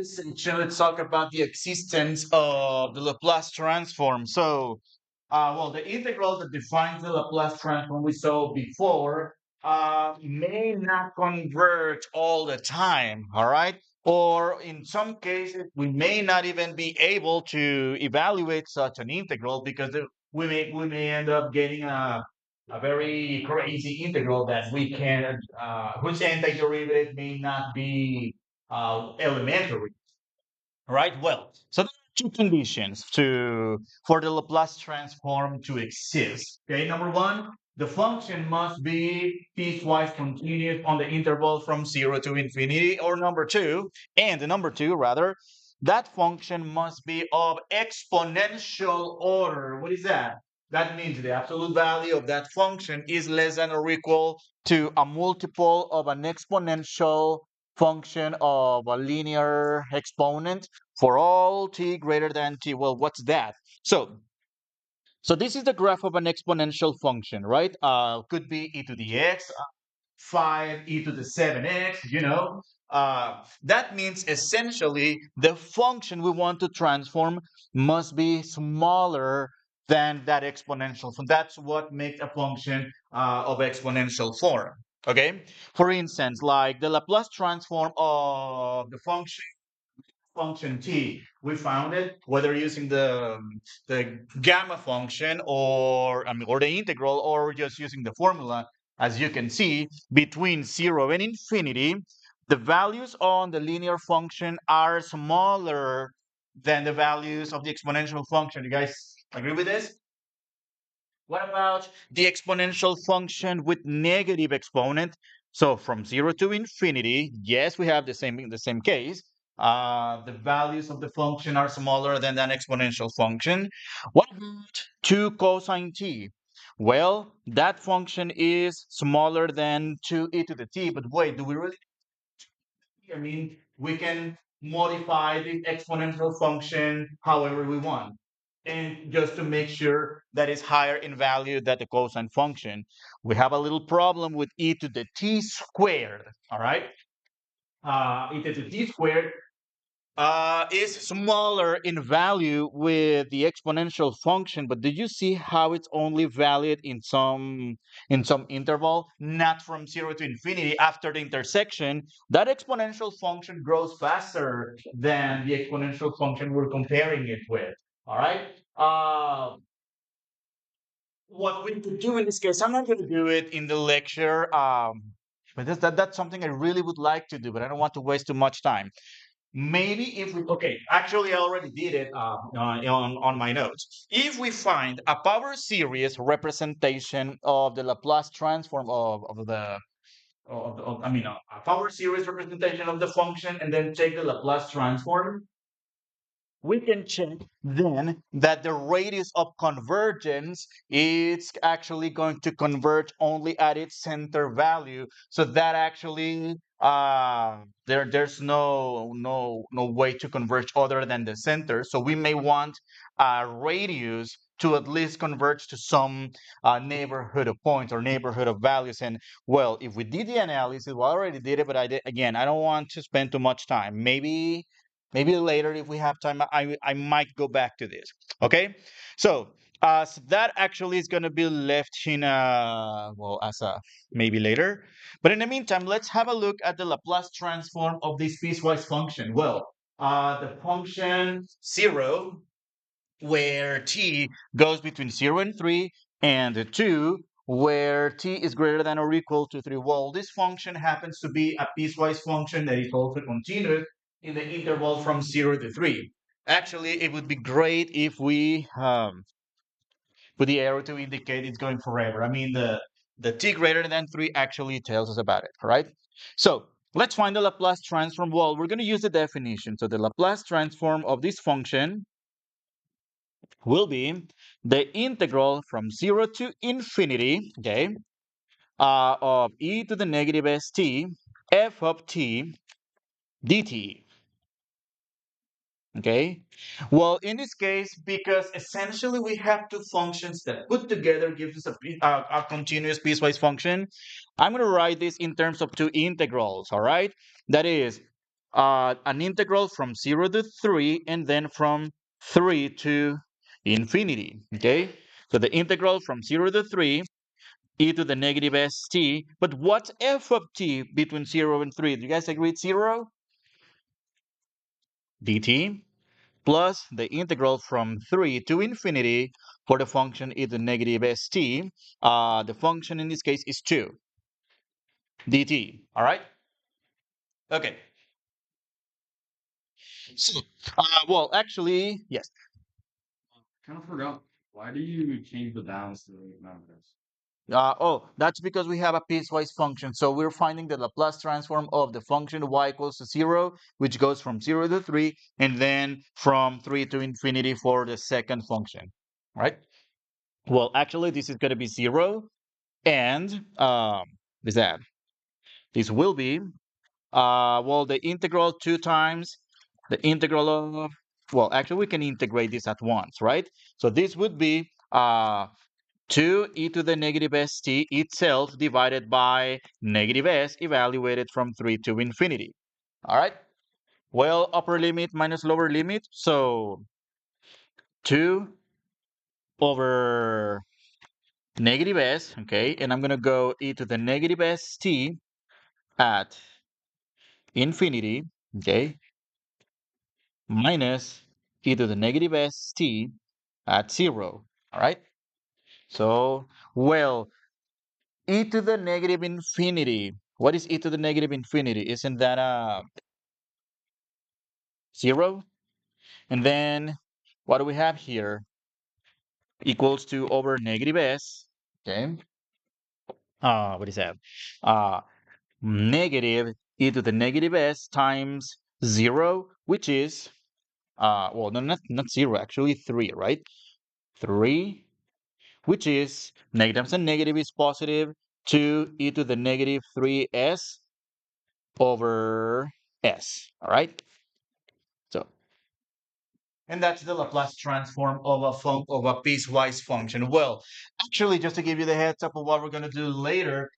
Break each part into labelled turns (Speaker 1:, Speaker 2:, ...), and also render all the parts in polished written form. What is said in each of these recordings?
Speaker 1: this section, let's talk about the existence of the Laplace transform. Well, the integral that defines the Laplace transform we saw before may not converge all the time, all right? Or in some cases, we may not even be able to evaluate such an integral because we may end up getting a very crazy integral that we can whose antiderivative may not be elementary, right? Well, so there are two conditions to for the Laplace transform to exist. Okay, number one, the function must be piecewise continuous on the interval from 0 to infinity, or number two rather, that function must be of exponential order. What is that? That means the absolute value of that function is less than or equal to a multiple of an exponential function of a linear exponent for all t greater than t. Well, what's that? So this is the graph of an exponential function, right? Could be e to the x, 5 e to the 7x, that means essentially the function we want to transform must be smaller than that exponential. So that's what makes a function of exponential form. Okay. For instance, like the Laplace transform of the function t, we found it whether using the gamma function or the integral or just using the formula. As you can see, between 0 and infinity, the values on the linear function are smaller than the values of the exponential function. You guys agree with this? What about the exponential function with negative exponent? So from 0 to infinity, yes, we have the same case. The values of the function are smaller than that exponential function. What about 2 cosine t? Well, that function is smaller than 2e to the t, but wait, do we really? I mean, we can modify the exponential function however we want. And just to make sure that it's higher in value than the cosine function, we have a little problem with e to the t squared. All right. E to the t squared is smaller in value with the exponential function, but did you see how it's only valid in some interval, not from 0 to infinity? After the intersection, that exponential function grows faster than the exponential function we're comparing it with. All right. What we could do in this case, I'm not going to do it in the lecture, but that's something I really would like to do, but I don't want to waste too much time. Maybe if we, okay, actually I already did it on my notes. If we find a power series representation of the Laplace transform a power series representation of the function and then take the Laplace transform, we can check then that the radius of convergence is actually going to converge only at its center value. So that actually there's no way to converge other than the center. So we may want a radius to at least converge to some neighborhood of points or neighborhood of values. And well, if we did the analysis, well, I already did it, but I don't want to spend too much time. Maybe later, if we have time, I might go back to this. Okay, so that actually is going to be left in as a maybe later. But in the meantime, let's have a look at the Laplace transform of this piecewise function. Well, the function 0, where t goes between 0 and 3, and 2, where t is greater than or equal to 3. Well, this function happens to be a piecewise function that is also continuous in the interval from 0 to 3. Actually, it would be great if we put the arrow to indicate it's going forever. I mean, the t greater than 3 actually tells us about it, all right? So let's find the Laplace transform. Well, we're going to use the definition. So the Laplace transform of this function will be the integral from 0 to infinity, okay, of e to the negative st f of t dt. Okay, well, in this case, because essentially we have two functions that put together gives us a continuous piecewise function, I'm going to write this in terms of two integrals, all right? That is an integral from 0 to 3 and then from 3 to infinity. Okay, so the integral from 0 to 3 e to the negative st. But what's f of t between 0 and 3? Do you guys agree it's 0? Dt plus the integral from 3 to infinity for the function e to the negative st. The function in this case is 2 dt. All right? Okay. So, well, actually, yes.
Speaker 2: Kind of forgot. Why do you change the balance to the numbers?
Speaker 1: Oh, that's because we have a piecewise function. So we're finding the Laplace transform of the function y equals to 0, which goes from 0 to 3, and then from 3 to infinity for the second function, right? Well, actually, this is going to be 0, and is that this will be, well, the integral 2 times the integral of, well, actually, we can integrate this at once, right? So this would be 2 e to the negative st itself divided by negative s evaluated from 3 to infinity. All right. Well, upper limit minus lower limit. So 2 over negative s, okay? And I'm going to go e to the negative st at infinity, okay? Minus e to the negative st at 0. All right. So, well, e to the negative infinity. What is e to the negative infinity? Isn't that 0? And then what do we have here? Equals to over negative s. Okay. What is that? Uh, Negative e to the negative s times 0, which is well, no, not 0, actually 3, right? 3, which is negative times a negative is positive, 2 e to the negative 3s over s. All right. So, and that's the Laplace transform of a piecewise function. Well, actually, just to give you the heads up of what we're going to do later,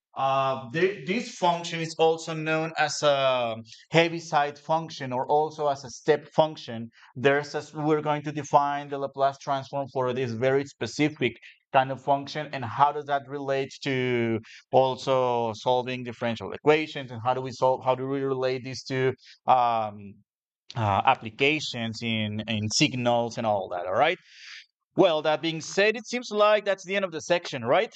Speaker 1: this function is also known as a Heaviside function or also as a step function. We're going to define the Laplace transform for this very specific kind of function, and how does that relate to also solving differential equations, and how do we relate these to um, applications in signals and all that. All right. Well, that being said, it seems like that's the end of the section, right?